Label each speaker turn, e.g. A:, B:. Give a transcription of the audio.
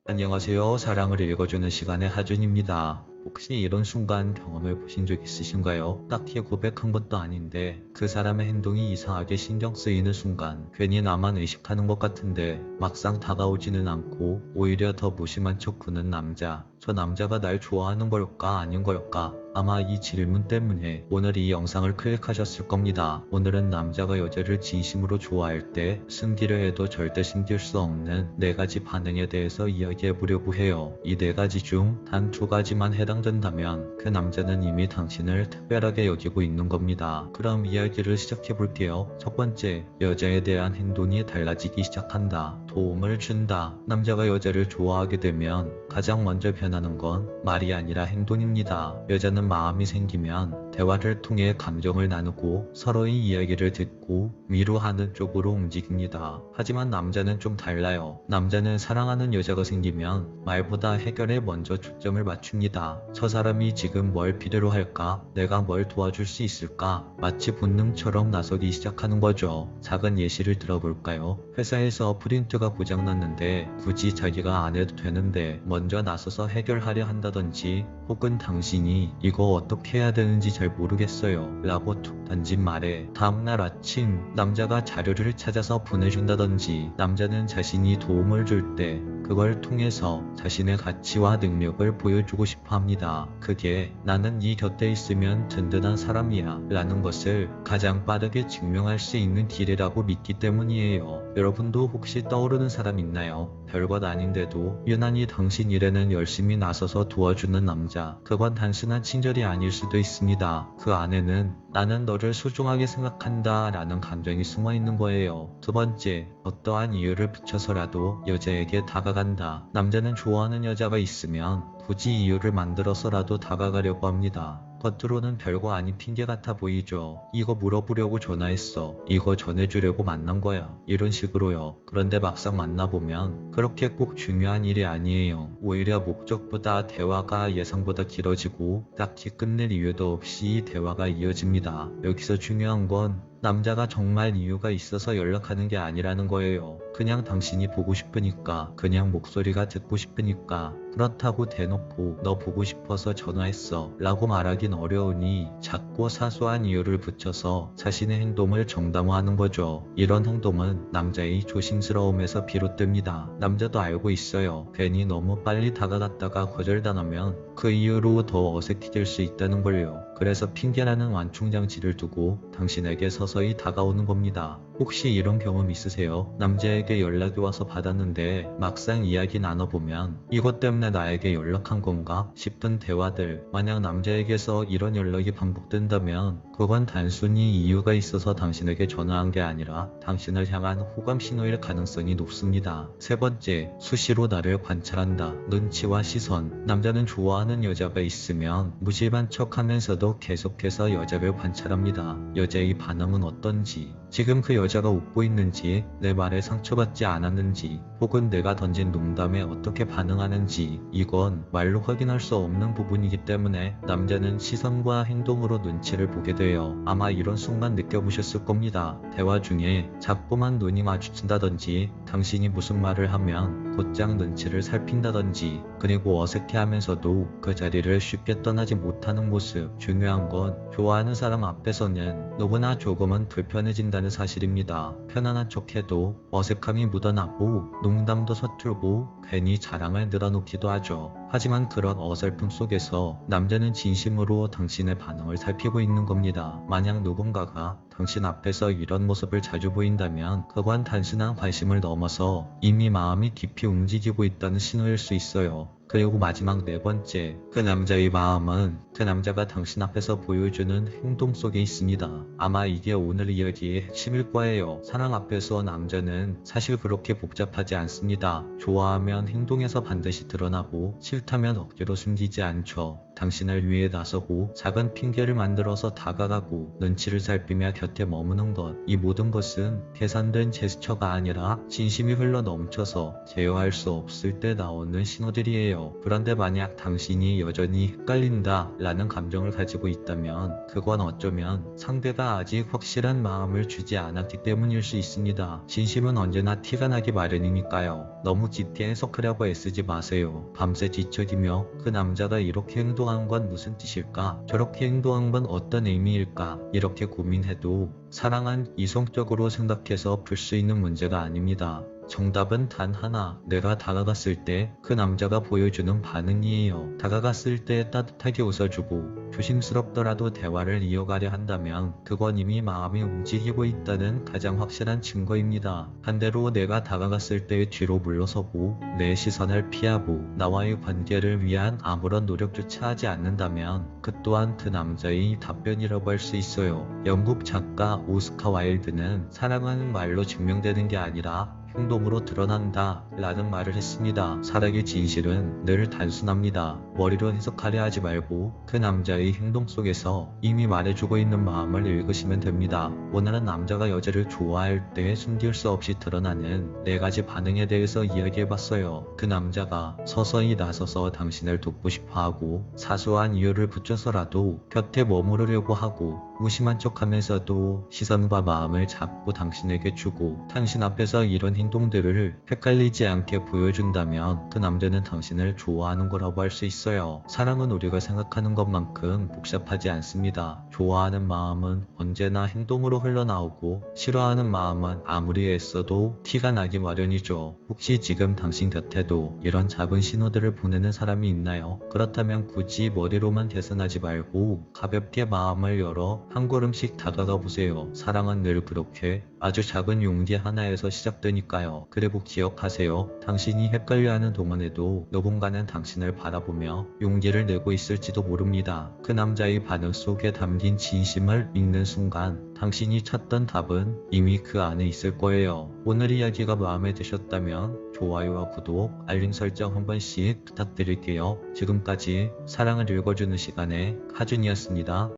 A: 안녕하세요. 사랑을 읽어주는 시간의 하준입니다. 혹시 이런 순간 경험을 보신 적 있으신가요? 딱히 고백한 것도 아닌데 그 사람의 행동이 이상하게 신경 쓰이는 순간 괜히 나만 의식하는 것 같은데 막상 다가오지는 않고 오히려 더 무심한 척 구는 남자. 저 남자가 날 좋아하는 걸까 아닌 걸까? 아마 이 질문 때문에 오늘 이 영상을 클릭하셨을 겁니다. 오늘은 남자가 여자를 진심으로 좋아할 때 숨기려 해도 절대 숨길 수 없는 4가지 반응에 대해서 이야기해보려고 해요. 이 4가지 중 단 2가지만 해당된다면 그 남자는 이미 당신을 특별하게 여기고 있는 겁니다. 그럼 이야기를 시작해볼게요. 첫 번째, 여자에 대한 행동이 달라지기 시작한다. 도움을 준다. 남자가 여자를 좋아하게 되면 가장 먼저 변하는 건 말이 아니라 행동입니다. 여자는 마음이 생기면 대화를 통해 감정을 나누고 서로의 이야기를 듣고 위로하는 쪽으로 움직입니다. 하지만 남자는 좀 달라요. 남자는 사랑하는 여자가 생기면 말보다 해결에 먼저 초점을 맞춥니다. 저 사람이 지금 뭘 필요로 할까? 내가 뭘 도와줄 수 있을까? 마치 본능처럼 나서기 시작하는 거죠. 작은 예시를 들어볼까요? 회사에서 프린트가 고장났는데 굳이 자기가 안 해도 되는데 먼저 나서서 해결하려 한다든지, 혹은 당신이 이거 어떻게 해야 되는지 잘 모르겠어요 라고 툭 던진 말에 다음날 아침 남자가 자료를 찾아서 보내준다든지, 남자는 자신이 도움을 줄 때 그걸 통해서 자신의 가치와 능력을 보여주고 싶어 합니다. 그게 나는 네 곁에 있으면 든든한 사람이야 라는 것을 가장 빠르게 증명할 수 있는 길이라고 믿기 때문이에요. 여러분도 혹시 떠오르는 사람 있나요? 별것 아닌데도 유난히 당신 일에는 열심히 나서서 도와주는 남자. 그건 단순한 친절이 아닐 수도 있습니다. 그 안에는 나는 너를 소중하게 생각한다 라는 감정이 숨어 있는 거예요. 두 번째, 어떠한 이유를 붙여서라도 여자에게 다가간다. 남자는 좋아하는 여자가 있으면 굳이 이유를 만들어서라도 다가가려고 합니다. 겉으로는 별거 아닌 핑계 같아 보이죠. 이거 물어보려고 전화했어. 이거 전해주려고 만난 거야. 이런 식으로요. 그런데 막상 만나보면 그렇게 꼭 중요한 일이 아니에요. 오히려 목적보다 대화가 예상보다 길어지고 딱히 끝낼 이유도 없이 대화가 이어집니다. 여기서 중요한 건 남자가 정말 이유가 있어서 연락하는 게 아니라는 거예요. 그냥 당신이 보고 싶으니까, 그냥 목소리가 듣고 싶으니까. 그렇다고 대놓고 너 보고 싶어서 전화했어 라고 말하긴 어려우니 작고 사소한 이유를 붙여서 자신의 행동을 정당화하는 거죠. 이런 행동은 남자의 조심스러움에서 비롯됩니다. 남자도 알고 있어요. 괜히 너무 빨리 다가갔다가 거절당하면 그 이유로 더 어색해질 수 있다는 걸요. 그래서 핑계라는 완충장치를 두고 당신에게 서서히 다가오는 겁니다. 혹시 이런 경험 있으세요? 남자에게 연락이 와서 받았는데 막상 이야기 나눠보면 이것 때문에 나에게 연락한 건가 싶은 대화들. 만약 남자에게서 이런 연락이 반복된다면 그건 단순히 이유가 있어서 당신에게 전화한 게 아니라 당신을 향한 호감 신호일 가능성이 높습니다. 세 번째, 수시로 나를 관찰한다. 눈치와 시선. 남자는 좋아하는 여자가 있으면 무심한 척하면서도 계속해서 여자를 관찰합니다. 여자의 반응은 어떤지, 지금 그 여자가 웃고 있는지, 내 말에 상처받지 않았는지, 혹은 내가 던진 농담에 어떻게 반응하는지. 이건 말로 확인할 수 없는 부분이기 때문에 남자는 시선과 행동으로 눈치를 보게 돼요. 아마 이런 순간 느껴보셨을 겁니다. 대화 중에 자꾸만 눈이 마주친다든지, 당신이 무슨 말을 하면 곧장 눈치를 살핀다든지, 그리고 어색해하면서도 그 자리를 쉽게 떠나지 못하는 모습. 중요한 건 좋아하는 사람 앞에서는 누구나 조금은 불편해진다는 사실입니다. 편안한 척해도 어색함이 묻어나고 농담도 서툴고 괜히 자랑을 늘어놓기도 하죠. 하지만 그런 어설픔 속에서 남자는 진심으로 당신의 반응을 살피고 있는 겁니다. 만약 누군가가 당신 앞에서 이런 모습을 자주 보인다면 그건 단순한 관심을 넘어서 이미 마음이 깊이 움직이고 있다는 신호일 수 있어요. 그리고 마지막 네 번째, 그 남자의 마음은 그 남자가 당신 앞에서 보여주는 행동 속에 있습니다. 아마 이게 오늘 이야기의 핵심일 거예요. 사랑 앞에서 남자는 사실 그렇게 복잡하지 않습니다. 좋아하면 행동에서 반드시 드러나고 싫다면 억지로 숨기지 않죠. 당신을 위해 나서고 작은 핑계를 만들어서 다가가고 눈치를 살피며 곁에 머무는 것, 이 모든 것은 계산된 제스처가 아니라 진심이 흘러 넘쳐서 제어할 수 없을 때 나오는 신호들이에요. 그런데 만약 당신이 여전히 헷갈린다 라는 감정을 가지고 있다면 그건 어쩌면 상대가 아직 확실한 마음을 주지 않았기 때문일 수 있습니다. 진심은 언제나 티가 나기 마련이니까요. 너무 짙게 해석하려고 애쓰지 마세요. 밤새 뒤척이며 그 남자가 이렇게 행동한 건 무슨 뜻일까? 저렇게 행동한 건 어떤 의미일까? 이렇게 고민해도 사랑은 이성적으로 생각해서 풀 수 있는 문제가 아닙니다. 정답은 단 하나, 내가 다가갔을 때 그 남자가 보여주는 반응이에요. 다가갔을 때 따뜻하게 웃어주고 조심스럽더라도 대화를 이어가려 한다면 그건 이미 마음이 움직이고 있다는 가장 확실한 증거입니다. 반대로 내가 다가갔을 때 뒤로 물러서고 내 시선을 피하고 나와의 관계를 위한 아무런 노력조차 하지 않는다면 그 또한 그 남자의 답변이라고 할 수 있어요. 영국 작가 오스카 와일드는 사랑은 말로 증명되는 게 아니라 행동으로 드러난다 라는 말을 했습니다. 사랑의 진실은 늘 단순합니다. 머리로 해석하려 하지 말고 그 남자의 행동 속에서 이미 말해주고 있는 마음을 읽으시면 됩니다. 오늘은 남자가 여자를 좋아할 때 숨길 수 없이 드러나는 4가지 반응에 대해서 이야기해봤어요. 그 남자가 서서히 나서서 당신을 돕고 싶어하고 사소한 이유를 붙여서라도 곁에 머무르려고 하고 무심한 척하면서도 시선과 마음을 잡고 당신에게 주고 당신 앞에서 이런 행동들을 헷갈리지 않게 보여준다면 그 남자는 당신을 좋아하는 거라고 할 수 있어요. 사랑은 우리가 생각하는 것만큼 복잡하지 않습니다. 좋아하는 마음은 언제나 행동으로 흘러나오고 싫어하는 마음은 아무리 애써도 티가 나기 마련이죠. 혹시 지금 당신 곁에도 이런 작은 신호들을 보내는 사람이 있나요? 그렇다면 굳이 머리로만 계산하지 말고 가볍게 마음을 열어 한 걸음씩 다가가 보세요. 사랑은 늘 그렇게 아주 작은 용기 하나에서 시작되니까요. 그리고 기억하세요. 당신이 헷갈려하는 동안에도 누군가는 당신을 바라보며 용기를 내고 있을지도 모릅니다. 그 남자의 반응 속에 담긴 진심을 읽는 순간 당신이 찾던 답은 이미 그 안에 있을 거예요. 오늘 이야기가 마음에 드셨다면 좋아요와 구독, 알림 설정 한 번씩 부탁드릴게요. 지금까지 사랑을 읽어주는 시간의 하준이었습니다.